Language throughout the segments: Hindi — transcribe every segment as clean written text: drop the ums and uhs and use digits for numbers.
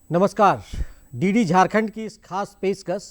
नमस्कार। डीडी झारखंड की इस खास पेशकश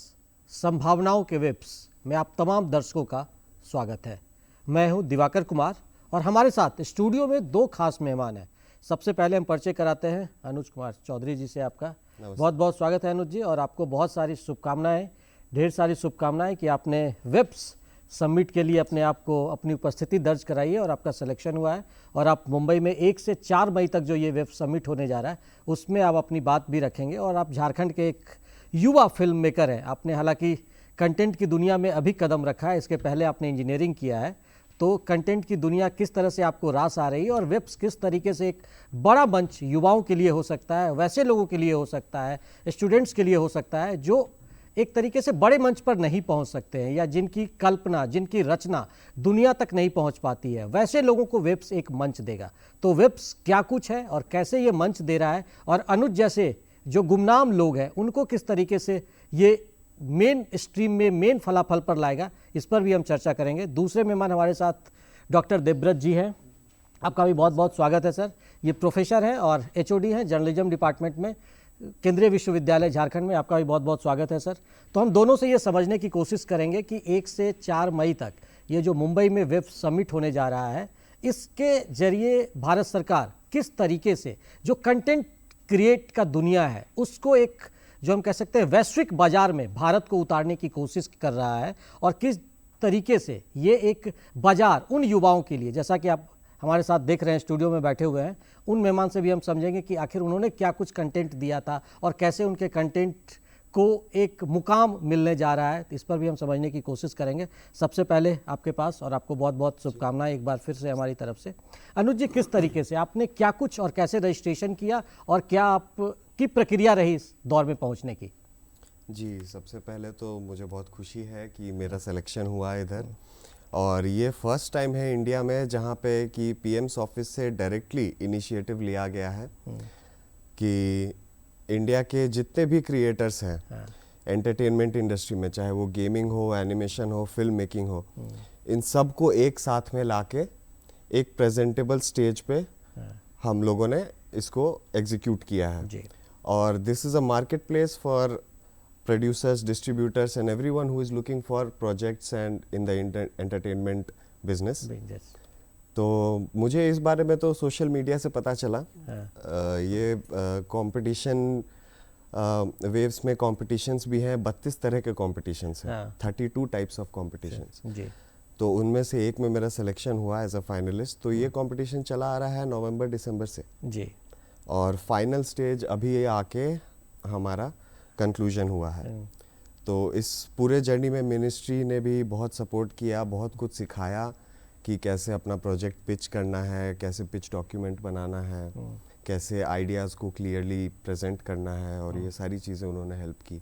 संभावनाओं के वेब्स में आप तमाम दर्शकों का स्वागत है। मैं हूं दिवाकर कुमार और हमारे साथ स्टूडियो में दो खास मेहमान हैं। सबसे पहले हम परिचय कराते हैं अनुज कुमार चौधरी जी से। आपका बहुत बहुत स्वागत है अनुज जी, और आपको बहुत सारी शुभकामनाएं, ढेर सारी शुभकामनाएं कि आपने वेब्स सबमिट के लिए अपने आप को, अपनी उपस्थिति दर्ज कराई है और आपका सिलेक्शन हुआ है। और आप मुंबई में 1 से 4 मई तक जो ये वेब सबमिट होने जा रहा है उसमें आप अपनी बात भी रखेंगे। और आप झारखंड के एक युवा फिल्म मेकर हैं। आपने हालांकि कंटेंट की दुनिया में अभी कदम रखा है, इसके पहले आपने इंजीनियरिंग किया है। तो कंटेंट की दुनिया किस तरह से आपको रास आ रही है और वेब्स किस तरीके से एक बड़ा मंच युवाओं के लिए हो सकता है, वैसे लोगों के लिए हो सकता है, स्टूडेंट्स के लिए हो सकता है जो एक तरीके से बड़े मंच पर नहीं पहुंच सकते हैं या जिनकी कल्पना, जिनकी रचना दुनिया तक नहीं पहुंच पाती है, वैसे लोगों को वेब्स एक मंच देगा। तो वेब्स क्या कुछ है और कैसे ये मंच दे रहा है, और अनुज जैसे जो गुमनाम लोग हैं उनको किस तरीके से ये मेन स्ट्रीम में, मेन फलाफल पर लाएगा, इस पर भी हम चर्चा करेंगे। दूसरे मेहमान हमारे साथ डॉक्टर देवव्रत जी हैं। आपका भी बहुत बहुत स्वागत है सर। ये प्रोफेसर हैं और HOD हैं जर्नलिज्म डिपार्टमेंट में, केंद्रीय विश्वविद्यालय झारखंड में। आपका भी बहुत बहुत स्वागत है सर। तो हम दोनों से ये समझने की कोशिश करेंगे कि 1 से 4 मई तक ये जो मुंबई में वेब समिट होने जा रहा है, इसके जरिए भारत सरकार किस तरीके से जो कंटेंट क्रिएट का दुनिया है उसको एक, जो हम कह सकते हैं, वैश्विक बाजार में भारत को उतारने की कोशिश कर रहा है, और किस तरीके से ये एक बाजार उन युवाओं के लिए, जैसा कि आप हमारे साथ देख रहे हैं, स्टूडियो में बैठे हुए हैं, उन मेहमान से भी हम समझेंगे कि आखिर उन्होंने क्या कुछ कंटेंट दिया था और कैसे उनके कंटेंट को एक मुकाम मिलने जा रहा है। इस पर भी हम समझने की कोशिश करेंगे। सबसे पहले आपके पास, और आपको बहुत बहुत शुभकामनाएं एक बार फिर से हमारी तरफ से। अनुज जी, किस तरीके से आपने क्या कुछ और कैसे रजिस्ट्रेशन किया और क्या आपकी प्रक्रिया रही इस दौर में पहुँचने की? जी, सबसे पहले तो मुझे बहुत खुशी है कि मेरा सिलेक्शन हुआ इधर, और ये फर्स्ट टाइम है इंडिया में जहाँ पे कि पीएम्स ऑफिस से डायरेक्टली इनिशिएटिव लिया गया है कि इंडिया के जितने भी क्रिएटर्स हैं एंटरटेनमेंट इंडस्ट्री में, चाहे वो गेमिंग हो, एनिमेशन हो, फिल्म मेकिंग हो, इन सब को एक साथ में लाके एक प्रेजेंटेबल स्टेज पे हम लोगों ने इसको एग्जीक्यूट किया है जी। और this is a market place for producers, distributors and everyone who is looking for projects and in the entertainment business. तो मुझे इस बारे में तो सोशल मीडिया से पता चला। ये कंपटीशन, वेव्स में कॉम्पिटिशन्स भी हैं, 32 तरह के कॉम्पिटिशन्स हैं, 32 टाइप्स ऑफ कॉम्पिटिशन्स। तो उनमें से एक में मेरा सिलेक्शन हुआ एज अ फाइनलिस्ट। तो ये कंपटीशन चला आ रहा है नवंबर दिसंबर से जी, और फाइनल स्टेज अभी ये आके हमारा कंक्लूजन हुआ है। तो इस पूरे जर्नी में मिनिस्ट्री ने भी बहुत सपोर्ट किया, बहुत कुछ सिखाया कि कैसे अपना प्रोजेक्ट पिच करना है, कैसे पिच डॉक्यूमेंट बनाना है, कैसे आइडियाज़ को क्लियरली प्रेजेंट करना है, और ये सारी चीज़ें उन्होंने हेल्प की।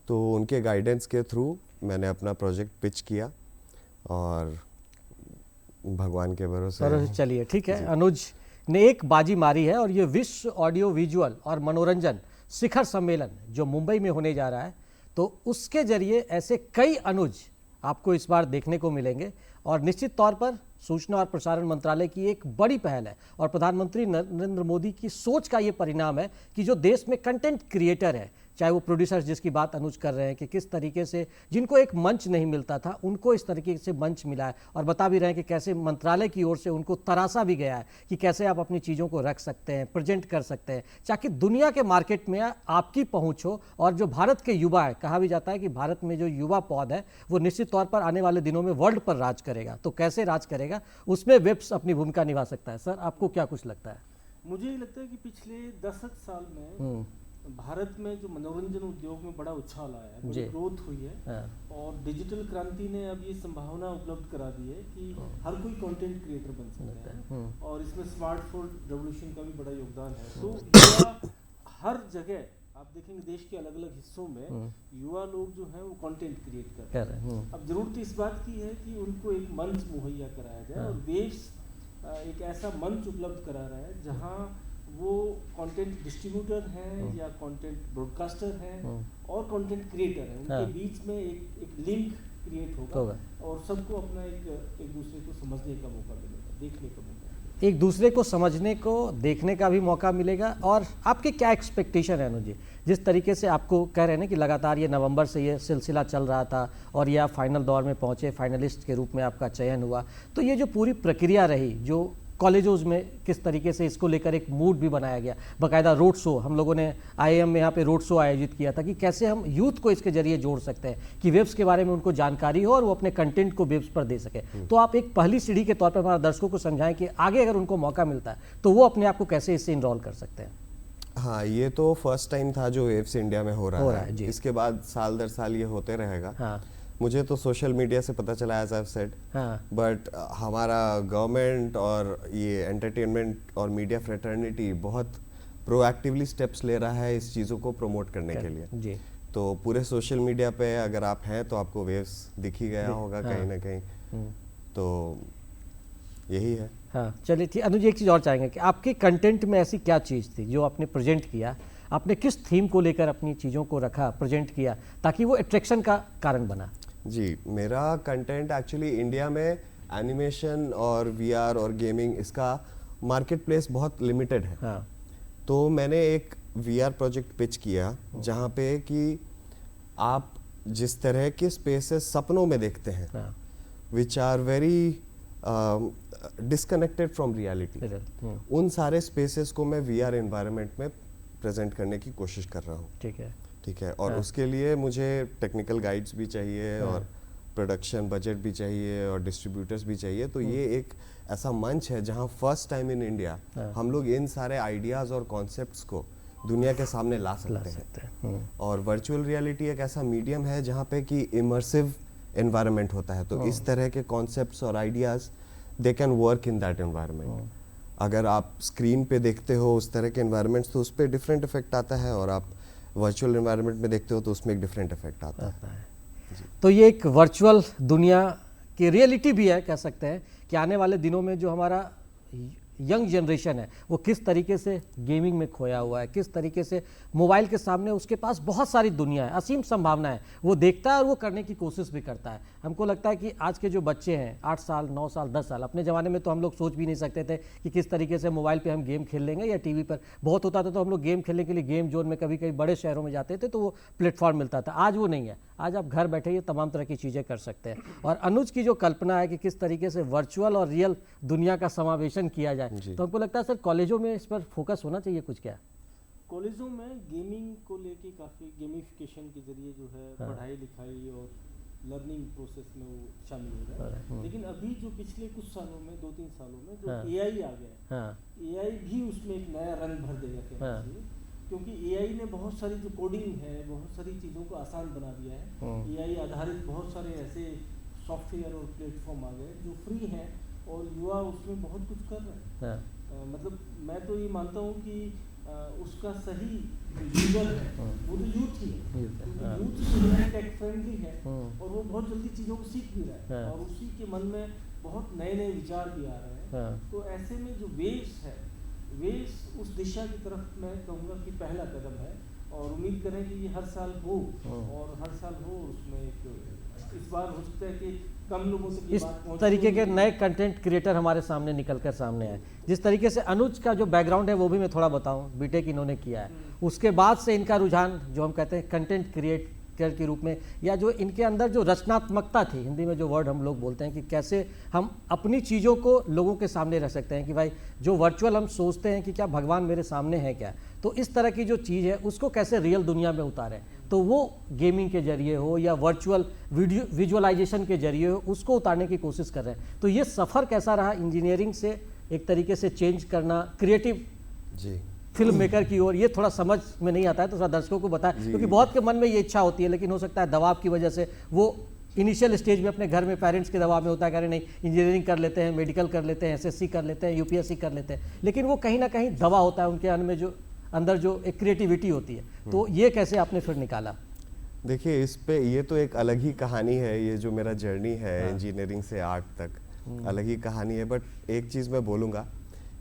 तो उनके गाइडेंस के थ्रू मैंने अपना प्रोजेक्ट पिच किया और भगवान के भरोसे चलिए ठीक है। अनुज ने एक बाजी मारी है और ये विश्व ऑडियो विजुअल और मनोरंजन शिखर सम्मेलन जो मुंबई में होने जा रहा है, तो उसके जरिए ऐसे कई अनुज आपको इस बार देखने को मिलेंगे। और निश्चित तौर पर सूचना और प्रसारण मंत्रालय की एक बड़ी पहल है और प्रधानमंत्री नरेंद्र मोदी की सोच का ये परिणाम है कि जो देश में कंटेंट क्रिएटर है, चाहे वो प्रोड्यूसर्स जिसकी बात अनुज कर रहे हैं कि किस तरीके से जिनको एक मंच नहीं मिलता था उनको इस तरीके से मंच मिला है, और बता भी रहे हैं कि कैसे मंत्रालय की ओर से उनको तरासा भी गया है कि कैसे आप अपनी चीज़ों को रख सकते हैं, प्रेजेंट कर सकते हैं, ताकि दुनिया के मार्केट में आपकी पहुँच हो। और जो भारत के युवा है, कहा भी जाता है कि भारत में जो युवा पौध है वो निश्चित तौर पर आने वाले दिनों में वर्ल्ड पर राज करेगा। तो कैसे राज करेगा, उसमें वेब्स अपनी भूमिका निभा सकता है। सर, आपको क्या कुछ लगता है? मुझे ये लगता है कि पिछले 10 साल में भारत में जो मनोरंजन उद्योग में बड़ा उछाल आया है, बड़ी ग्रोथ हुई है, और डिजिटल क्रांति ने अब ये संभावना उपलब्ध करा दी है कि हर कोई कंटेंट क्रिएटर बन सकता है, और इसमें स्मार्टफोन रेवोल्यूशन का भी बड़ा योगदान है। तो युवा हर जगह आप देखेंगे देश के अलग अलग हिस्सों में युवा लोग जो हैं वो कंटेंट क्रिएट कर रहे हैं। अब जरूरत इस बात की है कि उनको एक मंच मुहैया कराया जाए, और वेव्स एक ऐसा मंच उपलब्ध करा रहा है जहाँ वो कंटेंट डिस्ट्रीब्यूटर हैं या कंटेंट ब्रॉडकास्टर हैं और कंटेंट क्रिएटर हैं, उनके बीच में एक लिंक क्रिएट होगा और सबको अपना एक दूसरे को समझने का मौका मिलेगा, देखने का मौका मिलेगा। एक दूसरे को समझने को, देखने का भी मौका मिलेगा। और आपकी क्या एक्सपेक्टेशन है अनुज जी, जिस तरीके से आपको कह रहे हैं ना कि लगातार ये नवंबर से ये सिलसिला चल रहा था और ये आप फाइनल दौर में पहुंचे, फाइनलिस्ट के रूप में आपका चयन हुआ, तो ये जो पूरी प्रक्रिया रही, जो कॉलेजों में किस तरीके से इसको लेकर एक मूड भी बनाया गया, बाकायदा रोड शो हम लोगों ने IIM में यहाँ पे रोड शो आयोजित किया था कि कैसे हम यूथ को इसके जरिए जोड़ सकते हैं कि वेब्स के बारे में उनको जानकारी हो और वो अपने कंटेंट को वेब्स पर दे सके। तो आप एक पहली सीढ़ी के तौर पर हमारे दर्शकों को समझाएं कि आगे अगर उनको मौका मिलता है तो वो अपने आप को कैसे इससे इनरोल कर सकते हैं। हाँ, ये तो फर्स्ट टाइम था जो वेव्स इंडिया में हो रहा है जी। इसके बाद साल दर साल ये होते रहेगा। हाँ। मुझे तो सोशल मीडिया से पता चला, एज आई सेड, बट हमारा गवर्नमेंट और ये एंटरटेनमेंट और मीडिया फ्रेटर्निटी बहुत प्रोएक्टिवली स्टेप्स ले रहा है इस चीज़ों को प्रमोट करने के लिए जी। तो पूरे सोशल मीडिया पे अगर आप हैं तो आपको वेव्स दिख ही गया होगा कहीं ना कहीं। तो यही है। हाँ, चलिए ठीक। अनुज, एक चीज़ और चाहेंगे कि आपके कंटेंट में ऐसी क्या चीज़ थी जो आपने प्रेजेंट किया, आपने किस थीम को लेकर अपनी चीज़ों को रखा, प्रेजेंट किया, ताकि वो अट्रैक्शन का कारण बना? जी, मेरा कंटेंट एक्चुअली इंडिया में एनिमेशन और VR और गेमिंग, इसका मार्केट प्लेस बहुत लिमिटेड है। हाँ। तो मैंने एक VR प्रोजेक्ट पिच किया जहाँ पे कि आप जिस तरह के स्पेसेस सपनों में देखते हैं, which are very disconnected from reality, उन सारे स्पेसेस को मैं VR एनवायरनमेंट में प्रेजेंट करने की कोशिश कर रहा हूँ। ठीक है। और उसके लिए मुझे टेक्निकल गाइड्स भी चाहिए और प्रोडक्शन बजट भी चाहिए और डिस्ट्रीब्यूटर्स भी चाहिए। तो ये एक ऐसा मंच है जहाँ फर्स्ट टाइम इन इंडिया हम लोग इन सारे आइडियाज़ और कॉन्सेप्ट्स को दुनिया के सामने ला सकते हैं। और वर्चुअल रियलिटी एक ऐसा मीडियम है जहाँ पे कि इमर्सिव एनवायरनमेंट होता है, तो इस तरह के कॉन्सेप्ट्स और ideas they can work in that environment. अगर आप स्क्रीन पे देखते हो उस तरह के एनवायरनमेंट्स तो उस पर डिफरेंट इफेक्ट आता है, और आप वर्चुअल एनवायरनमेंट में देखते हो तो उसमें एक डिफरेंट इफेक्ट आता है। तो ये एक वर्चुअल दुनिया की रियलिटी भी है, कह सकते हैं कि आने वाले दिनों में जो हमारा यंग जनरेशन है वो किस तरीके से गेमिंग में खोया हुआ है, किस तरीके से मोबाइल के सामने उसके पास बहुत सारी दुनिया है, असीम संभावना है, वो देखता है और वो करने की कोशिश भी करता है। हमको लगता है कि आज के जो बच्चे हैं 8 साल 9 साल 10 साल, अपने ज़माने में तो हम लोग सोच भी नहीं सकते थे कि किस तरीके से मोबाइल पे हम गेम खेल लेंगे या टीवी पर बहुत होता था तो हम लोग गेम खेलने के लिए गेम जोन में कभी कभी बड़े शहरों में जाते थे तो वो प्लेटफॉर्म मिलता था। आज वो नहीं है, आज आप घर बैठे ये तमाम तरह की चीज़ें कर सकते हैं। और अनुज की जो कल्पना है कि किस तरीके से वर्चुअल और रियल दुनिया का समावेशन किया जाए, तो हमको लगता है सर कॉलेजों में इस पर फोकस होना चाहिए कुछ। क्या कॉलेजों में गेमिंग को लेके काफ़ी गेमिफिकेशन के जरिए जो है पढ़ाई लिखाई और लर्निंग प्रोसेस में वो शामिल हो रहा है। लेकिन अभी जो पिछले कुछ सालों में 2-3 सालों में जो AI आ गया, AI भी उसमें एक नया रंग भर देगा कहना चाहिए, क्योंकि AI ने बहुत सारी जो कोडिंग है, बहुत सारी चीज़ों को आसान बना दिया है। AI आधारित बहुत सारे ऐसे सॉफ्टवेयर और प्लेटफॉर्म आ गए जो फ्री हैं और युवा उसमें बहुत कुछ कर रहे हैं। मतलब मैं तो ये मानता हूँ कि उसका सही यूजर है वो तो यूथ ही है, यूथ जो है टेक फ्रेंडली है और वो बहुत जल्दी चीज़ों को सीख भी रहा है और उसी के मन में बहुत नए नए विचार भी आ रहे हैं। तो ऐसे में जो वेव्स है, वेव्स उस दिशा की तरफ मैं कहूँगा कि पहला कदम है और उम्मीद करें कि ये हर साल हो और हर साल हो उसमें इस बार हो सकता है कि कम लोगों से इस तरीके के नए कंटेंट क्रिएटर हमारे सामने निकल कर सामने आए। जिस तरीके से अनुज का जो बैकग्राउंड है वो भी मैं थोड़ा बताऊं, बीटेक इन्होंने किया है, उसके बाद से इनका रुझान जो हम कहते हैं कंटेंट क्रिएटर के रूप में, या जो इनके अंदर जो रचनात्मकता थी, हिंदी में जो वर्ड हम लोग बोलते हैं कि कैसे हम अपनी चीज़ों को लोगों के सामने रख सकते हैं कि भाई जो वर्चुअल हम सोचते हैं कि क्या भगवान मेरे सामने है क्या, तो इस तरह की जो चीज़ है उसको कैसे रियल दुनिया में उतारें, तो वो गेमिंग के जरिए हो या वर्चुअल वीडियो विजुअलाइजेशन के जरिए हो उसको उतारने की कोशिश कर रहे हैं। तो ये सफ़र कैसा रहा इंजीनियरिंग से एक तरीके से चेंज करना क्रिएटिव फिल्म मेकर की ओर, ये थोड़ा समझ में नहीं आता है तो थोड़ा दर्शकों को बताएं, क्योंकि बहुत के मन में ये इच्छा होती है लेकिन हो सकता है दबाव की वजह से वो इनिशियल स्टेज में अपने घर में पेरेंट्स के दबाव में होता है, कह रहे नहीं इंजीनियरिंग कर लेते हैं, मेडिकल कर लेते हैं, SSC कर लेते हैं, UPSC कर लेते हैं, लेकिन वो कहीं ना कहीं दबा होता है उनके अंदर जो एक क्रिएटिविटी होती है। तो ये कैसे आपने फिर निकाला? देखिए, इस पे ये तो एक अलग ही कहानी है, ये जो मेरा जर्नी है इंजीनियरिंग से आर्ट तक, अलग ही कहानी है। बट एक चीज़ मैं बोलूँगा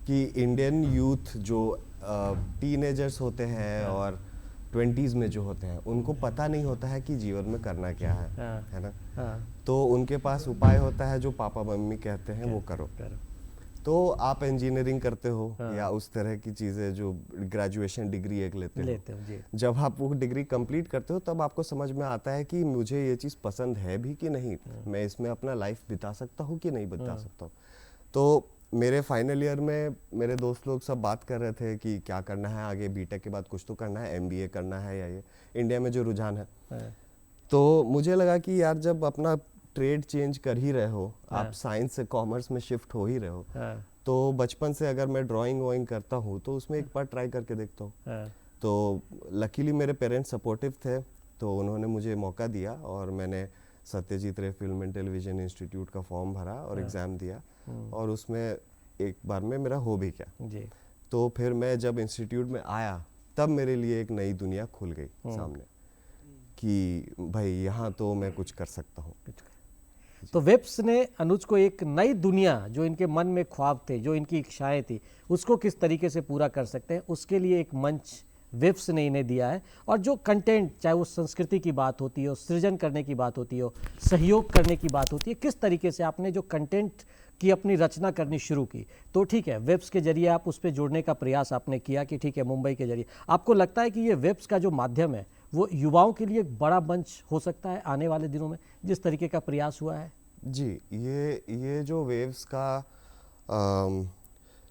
कि इंडियन यूथ जो टीनेजर्स होते हैं और 20s में जो होते हैं उनको पता नहीं होता है कि जीवन में करना क्या है ना। तो उनके पास उपाय होता है जो पापा मम्मी कहते हैं वो करो। तो आप इंजीनियरिंग करते हो या उस तरह की चीज़ें जो ग्रेजुएशन डिग्री एक लेते हो जी। जब आप वो डिग्री कंप्लीट करते हो तब आपको समझ में आता है कि मुझे ये चीज़ पसंद है भी कि नहीं, मैं इसमें अपना लाइफ बिता सकता हूँ कि नहीं बिता सकता हूँ। तो मेरे फाइनल ईयर में मेरे दोस्त लोग सब बात कर रहे थे कि क्या करना है आगे, बीटेक के बाद कुछ तो करना है, एमबीए करना है या ये इंडिया में जो रुझान है। तो मुझे लगा कि यार जब अपना ट्रेड चेंज कर ही रहे हो, आप साइंस से कॉमर्स में शिफ्ट हो ही रहे हो, तो बचपन से अगर मैं ड्राइंग वॉइंग करता हूँ तो उसमें एक बार ट्राई करके देखता हूँ। तो लकीली मेरे पेरेंट्स सपोर्टिव थे, तो उन्होंने मुझे मौका दिया और मैंने सत्यजीत रे फिल्म एंड टेलीविजन इंस्टीट्यूट का फॉर्म भरा और एग्ज़ाम दिया और उसमें एक बार में मेरा हो भी गया जी। तो फिर मैं जब इंस्टीट्यूट में आया तब मेरे लिए एक नई दुनिया खुल गई सामने कि भाई यहाँ तो मैं कुछ कर सकता हूँ। तो वेब्स ने अनुज को एक नई दुनिया, जो इनके मन में ख्वाब थे, जो इनकी इच्छाएं थी, उसको किस तरीके से पूरा कर सकते हैं, उसके लिए एक मंच वेब्स ने इन्हें दिया है। और जो कंटेंट, चाहे वो संस्कृति की बात होती हो, सृजन करने की बात होती हो, सहयोग करने की बात होती है, किस तरीके से आपने जो कंटेंट की अपनी रचना करनी शुरू की, तो ठीक है वेब्स के जरिए आप उस पर जोड़ने का प्रयास आपने किया कि ठीक है मुंबई के जरिए। आपको लगता है कि ये वेब्स का जो माध्यम है वो युवाओं के लिए एक बड़ा मंच हो सकता है आने वाले दिनों में, जिस तरीके का प्रयास हुआ है? जी, ये जो वेव्स का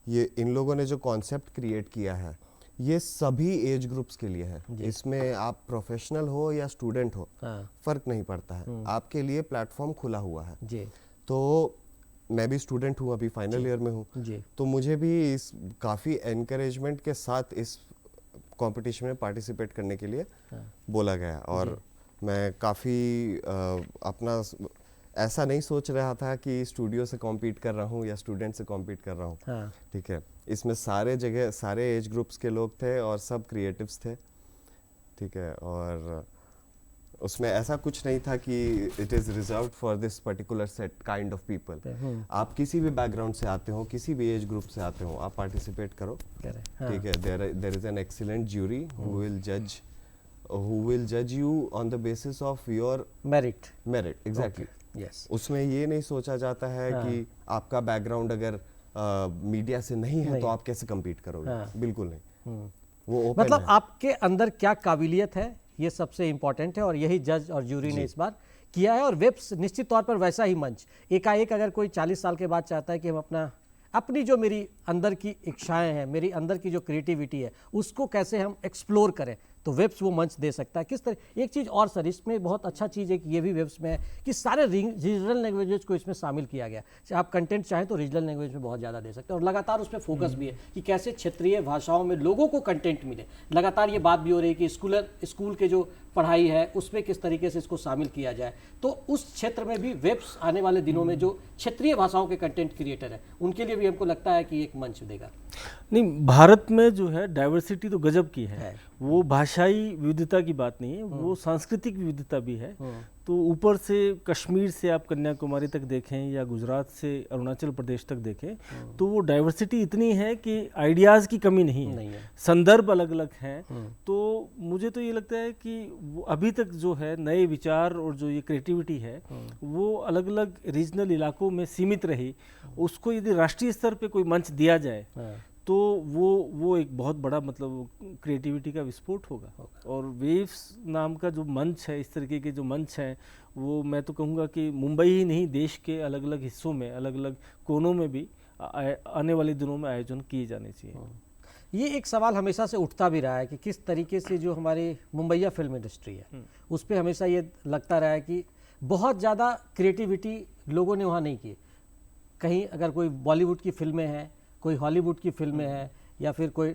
ये इन लोगों ने जो कॉन्सेप्ट क्रिएट किया है ये सभी एज ग्रुप्स के लिए है। इसमें आप प्रोफेशनल हो या स्टूडेंट हो, फर्क नहीं पड़ता है, आपके लिए प्लेटफॉर्म खुला हुआ है जी। तो मैं भी स्टूडेंट हूँ, अभी फाइनल ईयर में हूँ, तो मुझे भी इस काफ़ी एनकरेजमेंट के साथ इस कंपटीशन में पार्टिसिपेट करने के लिए बोला गया और मैं काफ़ी अपना ऐसा नहीं सोच रहा था कि स्टूडियो से कॉम्पीट कर रहा हूँ या स्टूडेंट से कॉम्पीट कर रहा हूँ। ठीक है, इसमें सारे जगह सारे एज ग्रुप्स के लोग थे और सब क्रिएटिव्स थे। ठीक है, और उसमें ऐसा कुछ नहीं था कि it is reserved for this particular set kind of people. आप किसी भी बैकग्राउंड से आते हो, किसी भी एज ग्रुप से आते हो, आप पार्टिसिपेट करो। ठीक है, there is an excellent jury who will judge you on the basis of your merit exactly। yes। उसमें ये नहीं सोचा जाता है कि आपका बैकग्राउंड अगर मीडिया से नहीं है तो आप कैसे compete करोगे। बिल्कुल नहीं, वो ओपन मतलब है। आपके अंदर क्या काबिलियत है ये सबसे इम्पोर्टेंट है और यही जज और ज्यूरी ने इस बार किया है। और वेब्स निश्चित तौर पर वैसा ही मंच, एकाएक अगर कोई 40 साल के बाद चाहता है कि हम अपनी जो मेरी अंदर की इच्छाएं हैं, मेरी अंदर की जो क्रिएटिविटी है, उसको कैसे हम एक्सप्लोर करें, तो वेब्स वो मंच दे सकता है। किस तरह, एक चीज़ और सर इसमें बहुत अच्छा चीज़ है कि ये भी वेब्स में है कि सारे रीजनल लैंग्वेजेस को इसमें शामिल किया गया। आप कंटेंट चाहें तो रीजनल लैंग्वेज में बहुत ज़्यादा दे सकते हैं और लगातार उस पर फोकस भी है कि कैसे क्षेत्रीय भाषाओं में लोगों को कंटेंट मिले। लगातार ये बात भी हो रही है कि स्कूल के जो पढ़ाई है उसमें किस तरीके से इसको शामिल किया जाए, तो उस क्षेत्र में भी वेब्स आने वाले दिनों में जो क्षेत्रीय भाषाओं के कंटेंट क्रिएटर है उनके लिए भी हमको लगता है कि एक मंच देगा। नहीं, भारत में जो है डाइवर्सिटी तो गजब की है। वो भाषाई विविधता की बात नहीं है, वो सांस्कृतिक विविधता भी है। तो ऊपर से कश्मीर से आप कन्याकुमारी तक देखें या गुजरात से अरुणाचल प्रदेश तक देखें तो वो डाइवर्सिटी इतनी है कि आइडियाज़ की कमी नहीं है। संदर्भ अलग अलग हैं। तो मुझे तो ये लगता है कि वो अभी तक जो है नए विचार और जो ये क्रिएटिविटी है वो अलग अलग रीजनल इलाकों में सीमित रही। उसको यदि राष्ट्रीय स्तर पे कोई मंच दिया जाए तो वो एक बहुत बड़ा मतलब क्रिएटिविटी का विस्फोट होगा। और वेव्स नाम का जो मंच है, इस तरीके के जो मंच हैं, वो मैं तो कहूँगा कि मुंबई ही नहीं देश के अलग अलग हिस्सों में, अलग अलग कोनों में भी आने वाले दिनों में आयोजन किए जाने चाहिए। ये एक सवाल हमेशा से उठता भी रहा है कि किस तरीके से जो हमारी मुंबईया फिल्म इंडस्ट्री है उस पर हमेशा ये लगता रहा है कि बहुत ज़्यादा क्रिएटिविटी लोगों ने वहाँ नहीं की। कहीं अगर कोई बॉलीवुड की फिल्में हैं, कोई हॉलीवुड की फिल्में हैं या फिर कोई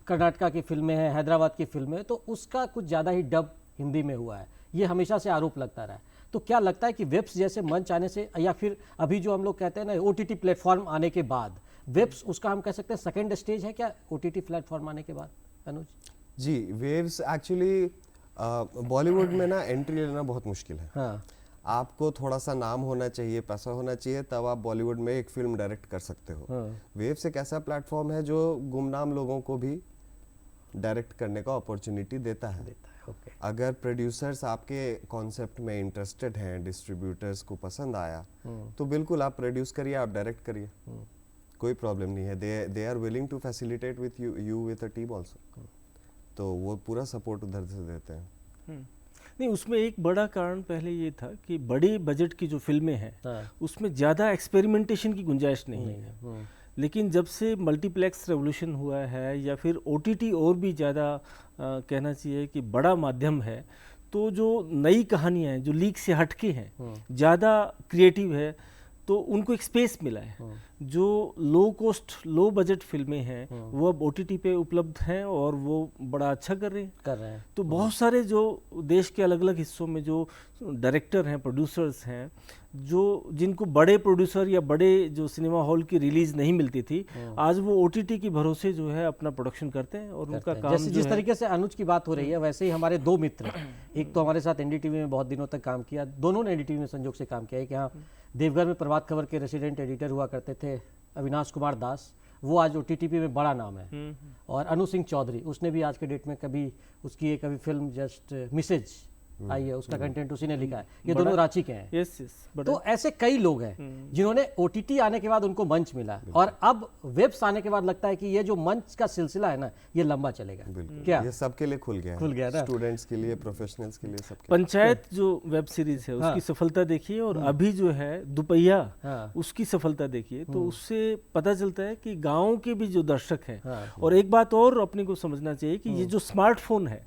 कर्नाटका की फिल्में हैं, हैदराबाद की फिल्में, तो उसका कुछ ज़्यादा ही डब हिंदी में हुआ है। ये हमेशा से आरोप लगता रहा है। तो क्या लगता है कि वेब्स जैसे मंच आने से या फिर अभी जो हम लोग कहते हैं ना OTT प्लेटफॉर्म आने के बाद वेब्स, उसका हम कह सकते हैं सेकेंड स्टेज है क्या OTT प्लेटफॉर्म आने के बाद? अनुज जी, वेव्स एक्चुअली बॉलीवुड में ना एंट्री लेना बहुत मुश्किल है। हाँ, आपको थोड़ा सा नाम होना चाहिए, पैसा होना चाहिए, तब आप बॉलीवुड में एक फिल्म डायरेक्ट कर सकते हो। वेव्स एक ऐसा प्लेटफॉर्म है जो गुमनाम लोगों को भी डायरेक्ट करने का अपॉर्चुनिटी देता है। ओके। अगर प्रोड्यूसर्स आपके कॉन्सेप्ट में इंटरेस्टेड हैं, डिस्ट्रीब्यूटर्स को पसंद आया, तो बिल्कुल आप प्रोड्यूस करिए, आप डायरेक्ट करिए, कोई प्रॉब्लम नहीं है। They are willing to facilitate with you with a team also, तो वो पूरा सपोर्ट उधर से देते हैं। नहीं, उसमें एक बड़ा कारण पहले ये था कि बड़े बजट की जो फिल्में हैं उसमें ज़्यादा एक्सपेरिमेंटेशन की गुंजाइश नहीं है। लेकिन जब से मल्टीप्लेक्स रेवोल्यूशन हुआ है या फिर OTT और भी ज़्यादा कहना चाहिए कि बड़ा माध्यम है, तो जो नई कहानियाँ हैं जो लीक से हटके हैं, ज़्यादा क्रिएटिव है, तो उनको एक स्पेस मिला है। जो लो कॉस्ट लो बजट फिल्में हैं वो अब OTT पे उपलब्ध हैं और वो बड़ा अच्छा कर रहे हैं। तो बहुत सारे जो देश के अलग अलग हिस्सों में जो डायरेक्टर हैं, प्रोड्यूसर्स हैं, जो जिनको बड़े प्रोड्यूसर या बड़े जो सिनेमा हॉल की रिलीज नहीं मिलती थी, आज वो OTT की भरोसे जो है अपना प्रोडक्शन करते हैं और उनका काम जैसे जिस तरीके से अनुज की बात हो रही है, वैसे ही हमारे दो मित्र, एक तो हमारे साथ NDTV में बहुत दिनों तक काम किया, दोनों ने NDTV में संयोग से काम किया है कि यहाँ देवघर में प्रभात खबर के रेसिडेंट एडिटर हुआ करते थे अविनाश कुमार दास, वो आज OTT में बड़ा नाम है। और अनु सिंह चौधरी, उसने भी आज के डेट में कभी उसकी एक अभी फिल्म जस्ट मिसेज आई है, उसका कंटेंट उसी ने लिखा है। ये दोनों रांची के हैं। यस। तो ऐसे कई लोग हैं जिन्होंने OTT आने के बाद उनको मंच मिला, और अब वेब्स आने के बाद लगता है कि ये जो मंच का सिलसिला है ना, ये लंबा चलेगा। क्या ये सबके लिए खुल गया ना, स्टूडेंट्स के लिए, प्रोफेशनल्स के लिए, सबके। पंचायत जो वेब सीरीज है उसकी सफलता देखिए, और अभी जो है दुपहिया उसकी सफलता देखिए, तो उससे पता चलता है कि गाँव के भी जो दर्शक हैं। और एक बात और अपने को समझना चाहिए कि ये जो स्मार्टफोन है,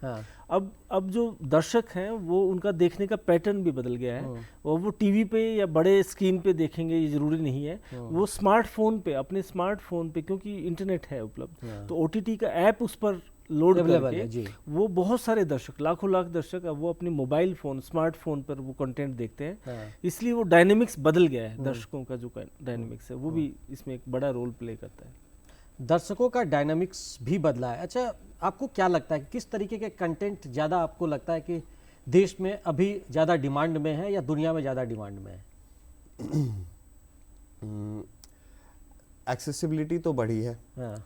अब जो दर्शक हैं वो उनका देखने का पैटर्न भी बदल गया है, और वो टीवी पे या बड़े स्क्रीन पे देखेंगे ये जरूरी नहीं है। वो स्मार्टफोन पे, अपने स्मार्टफोन पे, क्योंकि इंटरनेट है उपलब्ध, तो OTT का ऐप उस पर लोड करके वो बहुत सारे दर्शक, लाखों लाख दर्शक अब वो अपने मोबाइल फोन, स्मार्टफोन पर वो कंटेंट देखते हैं। इसलिए वो डायनेमिक्स बदल गया है, दर्शकों का जो डायनेमिक्स है वो भी इसमें एक बड़ा रोल प्ले करता है। दर्शकों का डायनामिक्स भी बदला है। अच्छा, आपको क्या लगता है कि किस तरीके के कंटेंट ज़्यादा आपको लगता है कि देश में अभी ज़्यादा डिमांड में है या दुनिया में ज़्यादा डिमांड में है? एक्सेसिबिलिटी तो बढ़ी है,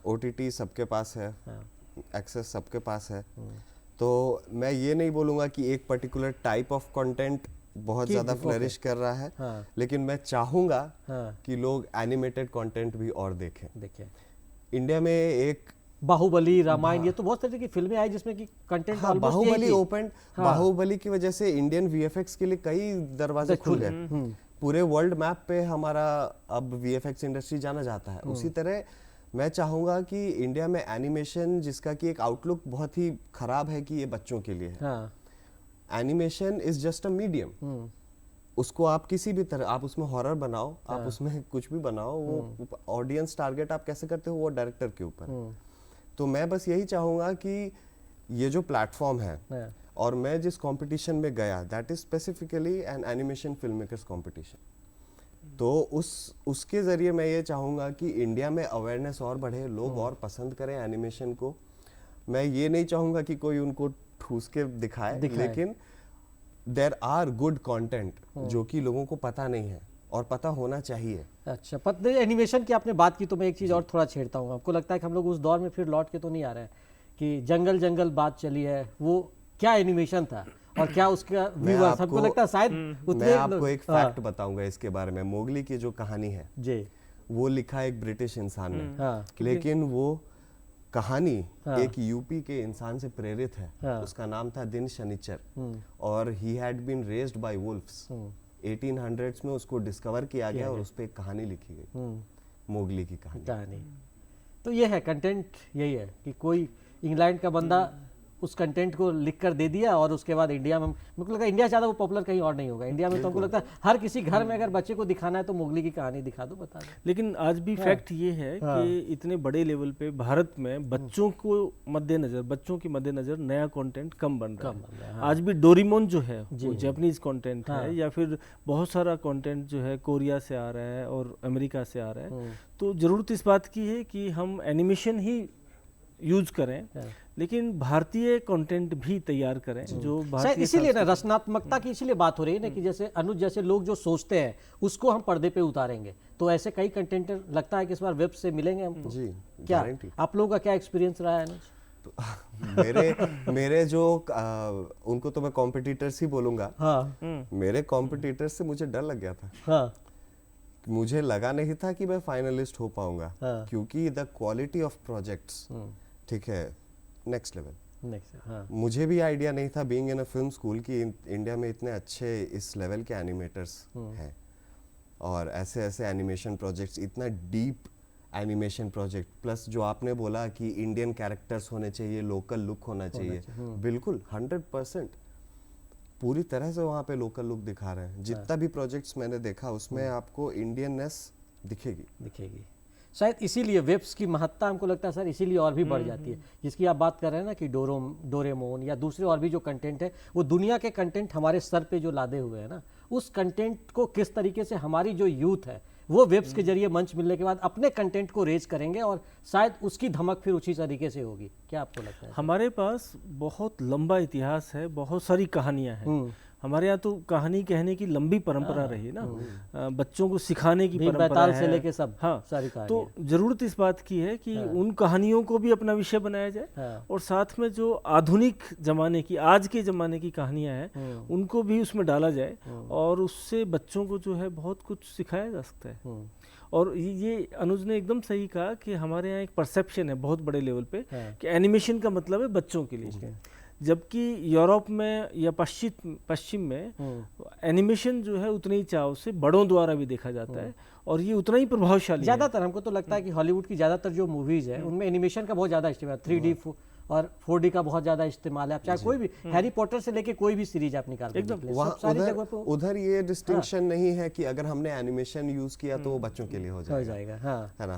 OTT सबके पास है, एक्सेस सबके पास है, तो मैं ये नहीं बोलूँगा कि एक पर्टिकुलर टाइप ऑफ कंटेंट बहुत ज़्यादा फ्लरिश कर रहा है, लेकिन मैं चाहूँगा कि लोग एनिमेटेड कंटेंट भी और देखें। इंडिया में एक बाहुबली, रामायण, ये तो बहुत तरह की फिल्में आई जिसमें कि कंटेंट बाहुबली ओपन, बाहुबली की वजह से इंडियन VFX के लिए कई दरवाजे खुल गए। पूरे वर्ल्ड मैप पे हमारा अब VFX इंडस्ट्री जाना जाता है। उसी तरह मैं चाहूंगा कि इंडिया में एनिमेशन, जिसका कि एक आउटलुक बहुत ही खराब है कि ये बच्चों के लिए है, animation is just a medium. उसको आप किसी भी तरह, आप उसमें हॉरर बनाओ, आप उसमें कुछ भी बनाओ, वो ऑडियंस टारगेट आप कैसे करते हो वो डायरेक्टर के ऊपर। तो मैं बस यही चाहूंगा कि ये जो प्लेटफॉर्म है, और मैं जिस कंपटीशन में गया, that is specifically N animation film makers competition, तो उसके जरिए मैं ये चाहूंगा कि इंडिया में अवेयरनेस और बढ़े, लोग और पसंद करें एनिमेशन को। मैं ये नहीं चाहूंगा कि कोई उनको ठूस के दिखाए। लेकिन देयर आर गुड कंटेंट जो कि लोगों को पता नहीं है और पता होना चाहिए। अच्छा, पता एनिमेशन की आपने बात की, तो मैं एक चीज़ और थोड़ा छेड़ता हूँ। आपको लगता है कि हम लोग उस दौर में फिर लौट के तो नहीं आ रहे हैं कि जंगल जंगल बात चली है, वो क्या एनिमेशन था और क्या उसका व्यूअर्स, हमको लगता है शायद मैं आपको एक फैक्ट बताऊंगा इसके बारे में। मोगली की जो कहानी है जी, वो लिखा एक ब्रिटिश इंसान ने, लेकिन वो कहानी एक यूपी के इंसान से प्रेरित है। उसका नाम था दिन शनिचर, और he had been raised by wolfs. 1800s में उसको डिस्कवर किया गया और उस पे एक कहानी लिखी गई, मोगली की कहानी। तो ये है कंटेंट, यही है कि कोई इंग्लैंड का बंदा उस कंटेंट को लिख कर दे दिया, और उसके बाद इंडिया में, मुझे लगता है इंडिया ज़्यादा वो पॉपुलर कहीं और नहीं होगा। इंडिया में तो हमको लगता है हर किसी घर में अगर बच्चे को दिखाना है तो मोगली की कहानी दिखा दो, बता दो। लेकिन आज भी फैक्ट ये है कि इतने बड़े लेवल पे भारत में बच्चों को मद्देनजर, बच्चों के मद्देनजर नया कंटेंट कम बन रहा है। आज भी डोरेमोन जो है वो जापानीज कंटेंट है, या फिर बहुत सारा कंटेंट जो है कोरिया से आ रहा है और अमेरिका से आ रहा है। तो जरूरत इस बात की है कि हम एनिमेशन ही यूज करें, लेकिन भारतीय कंटेंट भी तैयार करें जो भारतीय। इसीलिए ना रचनात्मकता की इसीलिए बात हो रही है ना, कि जैसे अनुज जैसे लोग जो सोचते हैं उसको हम पर्दे पे उतारेंगे, तो ऐसे कई कंटेंटर लगता है कि इस बार वेब से मिलेंगे हमको। जी, क्या आप लोगों का क्या एक्सपीरियंस रहा है अनुज? तो मेरे जो उनको तो मैं कॉम्पिटिटर्स ही बोलूंगा। हाँ। मेरे कॉम्पिटिटर्स से मुझे डर लग गया था। हाँ। मुझे लगा नहीं था कि मैं फाइनलिस्ट हो पाऊंगा। हाँ। क्योंकि द क्वालिटी ऑफ प्रोजेक्ट्स, ठीक है, नेक्स्ट लेवल। हाँ। मुझे भी आइडिया नहीं था being in a film school कि इंडिया में इतने अच्छे इस लेवल के एनिमेटर्स हैं, और ऐसे ऐसे एनिमेशन प्रोजेक्ट्स, इतना डीप एनिमेशन प्रोजेक्ट, प्लस जो आपने बोला कि इंडियन कैरेक्टर्स होने चाहिए, लोकल लुक होना चाहिए, बिल्कुल 100% पूरी तरह से वहाँ पे लोकल लुक दिखा रहे हैं। जितना भी प्रोजेक्ट्स मैंने देखा उसमें आपको इंडियननेस दिखेगी। शायद इसीलिए वेब्स की महत्ता हमको लगता है सर इसीलिए और भी बढ़ जाती है, जिसकी आप बात कर रहे हैं ना कि डोरेमोन या दूसरे और भी जो कंटेंट है, वो दुनिया के कंटेंट हमारे सर पे जो लादे हुए हैं ना, उस कंटेंट को किस तरीके से हमारी जो यूथ है वो वेब्स के जरिए मंच मिलने के बाद अपने कंटेंट को रेज करेंगे और शायद उसकी धमक फिर उसी तरीके से होगी। क्या आपको लगता है? हमारे पास बहुत लंबा इतिहास है, बहुत सारी कहानियां हैं। हमारे यहाँ तो कहानी कहने की लंबी परंपरा रही है ना, बच्चों को सिखाने की परंपरा है, से लेके सब। हाँ, सारी तो जरूरत इस बात की है कि उन कहानियों को भी अपना विषय बनाया जाए, और साथ में जो आधुनिक जमाने की, आज के जमाने की कहानियां हैं उनको भी उसमें डाला जाए, और उससे बच्चों को जो है बहुत कुछ सिखाया जा सकता है। और ये अनुज ने एकदम सही कहा कि हमारे यहाँ एक परसेप्शन है बहुत बड़े लेवल पे कि एनिमेशन का मतलब है बच्चों के लिए, जबकि यूरोप में या पश्चिम में एनिमेशन जो है उतने ही चाव से बड़ों द्वारा भी देखा जाता है, और ये उतना ही प्रभावशाली। ज्यादातर हमको तो लगता है कि हॉलीवुड की ज्यादातर जो मूवीज है उनमें एनिमेशन का बहुत ज्यादा इस्तेमाल, 3D और 4D का बहुत ज्यादा इस्तेमाल है। आप चाहे कोई भी हैरी पॉटर से लेके कोई भी सीरीज आप निकाल एकदम उधर ये डिस्टिंक्शन नहीं है कि अगर हमने एनिमेशन यूज किया तो वो बच्चों के लिए हो जाएगा। है ना,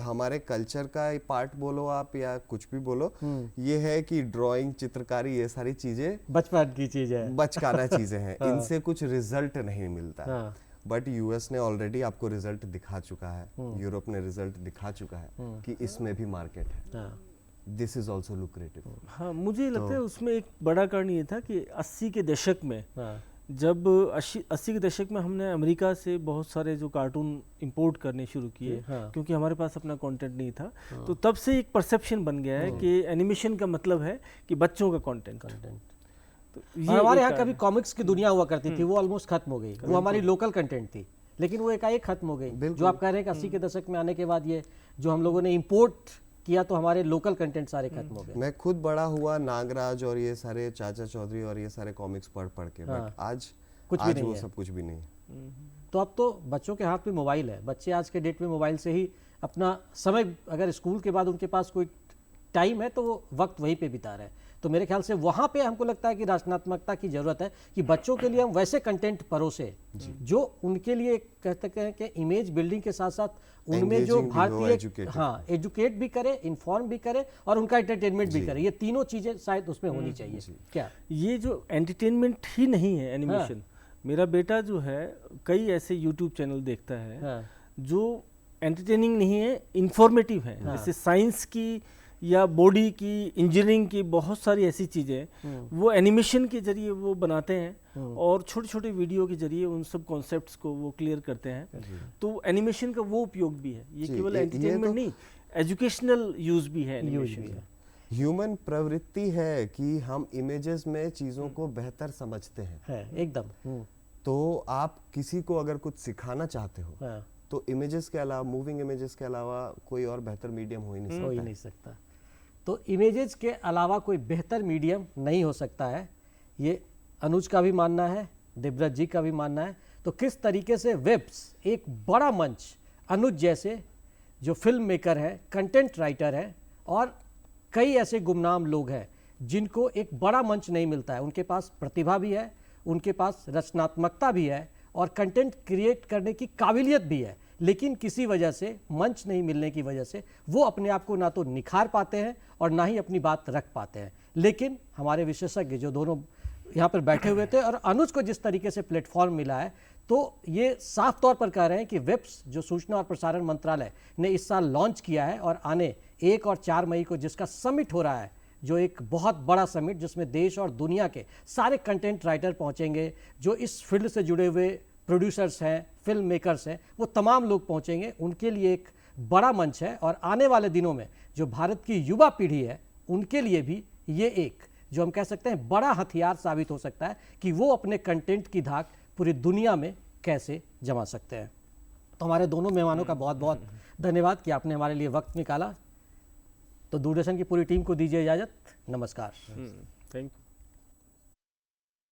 हमारे कल्चर का पार्ट बोलो आप या कुछ भी बोलो, ये है कि ड्राइंग, चित्रकारी, ये सारी चीजें बचपन की चीज है, बचकाना चीजें हैं। इनसे कुछ रिजल्ट नहीं मिलता। बट यूएस ने ऑलरेडी आपको रिजल्ट दिखा चुका है, यूरोप ने रिजल्ट दिखा चुका है कि इसमें भी मार्केट है। This is also lucrative. हाँ, मुझे लगता है उसमें एक बड़ा कारण ये था कि 80 के दशक में, जब 80 के दशक में हमने अमेरिका से बहुत सारे जो कार्टून इंपोर्ट करने शुरू किए, क्योंकि हमारे पास अपना कंटेंट नहीं था, तो तब से एक परसेप्शन बन गया है कि एनिमेशन का मतलब है कि बच्चों का कंटेंट। तो हमारे यहाँ कभी कॉमिक्स की दुनिया हुआ करती थी, वो ऑलमोस्ट खत्म हो गई, वो हमारी लोकल कंटेंट थी, लेकिन वो एकाएक खत्म हो गई। जो आप कह रहे हैं कि 80 के दशक में आने के बाद ये जो हम लोगों ने इंपोर्ट किया तो हमारे लोकल कंटेंट सारे खत्म हो गए। मैं खुद बड़ा हुआ नागराज और ये सारे चाचा चौधरी और ये सारे कॉमिक्स पढ़ के, बट आज वो सब कुछ भी नहीं है। तो अब तो बच्चों के हाथ में मोबाइल है, बच्चे आज के डेट में मोबाइल से ही अपना समय, अगर स्कूल के बाद उनके पास कोई टाइम है तो वो वक्त वहीं पे बिता रहे हैं। तो मेरे ख्याल से वहाँ पे हमको लगता है कि रचनात्मकता की जरूरत है कि बच्चों के लिए हम वैसे कंटेंट परोसे जो उनके लिए कहते हैं कि इमेज बिल्डिंग के साथ साथ उनमें जो भारतीय एजुकेट भी करे, इन्फॉर्म भी करे और उनका एंटरटेनमेंट भी करे, ये तीनों चीजें शायद उसमें होनी चाहिए। क्या ये जो एंटरटेनमेंट ही नहीं है एनिमेशन, मेरा बेटा जो है कई ऐसे यूट्यूब चैनल देखता है जो एंटरटेनिंग नहीं है, इंफॉर्मेटिव है। जैसे साइंस की या बॉडी की, इंजीनियरिंग की बहुत सारी ऐसी चीज़ें वो एनिमेशन के जरिए वो बनाते हैं, और छोटे छोटे वीडियो के जरिए उन सब कॉन्सेप्ट्स को वो क्लियर करते हैं। तो एनिमेशन का वो उपयोग भी है, ये केवल एंटरटेनमेंट नहीं, एजुकेशनल यूज भी है एनिमेशन का। ह्यूमन प्रवृत्ति है कि हम इमेजेस में चीज़ों को बेहतर समझते हैं, एकदम। तो आप किसी को अगर कुछ सिखाना चाहते हो तो इमेजेस के अलावा, मूविंग इमेजेस के अलावा कोई और बेहतर मीडियम हो ही नहीं सकता। तो इमेजेस के अलावा कोई बेहतर मीडियम नहीं हो सकता है, ये अनुज का भी मानना है, देवव्रत जी का भी मानना है। तो किस तरीके से वेब्स एक बड़ा मंच, अनुज जैसे जो फिल्म मेकर है, कंटेंट राइटर है, और कई ऐसे गुमनाम लोग हैं जिनको एक बड़ा मंच नहीं मिलता है, उनके पास प्रतिभा भी है, उनके पास रचनात्मकता भी है और कंटेंट क्रिएट करने की काबिलियत भी है, लेकिन किसी वजह से, मंच नहीं मिलने की वजह से वो अपने आप को ना तो निखार पाते हैं और ना ही अपनी बात रख पाते हैं। लेकिन हमारे विशेषज्ञ जो दोनों यहाँ पर बैठे हुए थे और अनुज को जिस तरीके से प्लेटफॉर्म मिला है, तो ये साफ तौर पर कह रहे हैं कि वेब्स जो सूचना और प्रसारण मंत्रालय ने इस साल लॉन्च किया है, और आने 1 और 4 मई को जिसका समिट हो रहा है, जो एक बहुत बड़ा समिट जिसमें देश और दुनिया के सारे कंटेंट राइटर पहुंचेंगे, जो इस फील्ड से जुड़े हुए प्रोड्यूसर्स हैं, फिल्म मेकर्स हैं, वो तमाम लोग पहुंचेंगे। उनके लिए एक बड़ा मंच है, और आने वाले दिनों में जो भारत की युवा पीढ़ी है उनके लिए भी ये एक जो हम कह सकते हैं बड़ा हथियार साबित हो सकता है कि वो अपने कंटेंट की धाक पूरी दुनिया में कैसे जमा सकते हैं। तो हमारे दोनों मेहमानों का बहुत बहुत धन्यवाद कि आपने हमारे लिए वक्त निकाला। तो दूरदर्शन की पूरी टीम को दीजिए इजाज़त। नमस्कार। Thank you.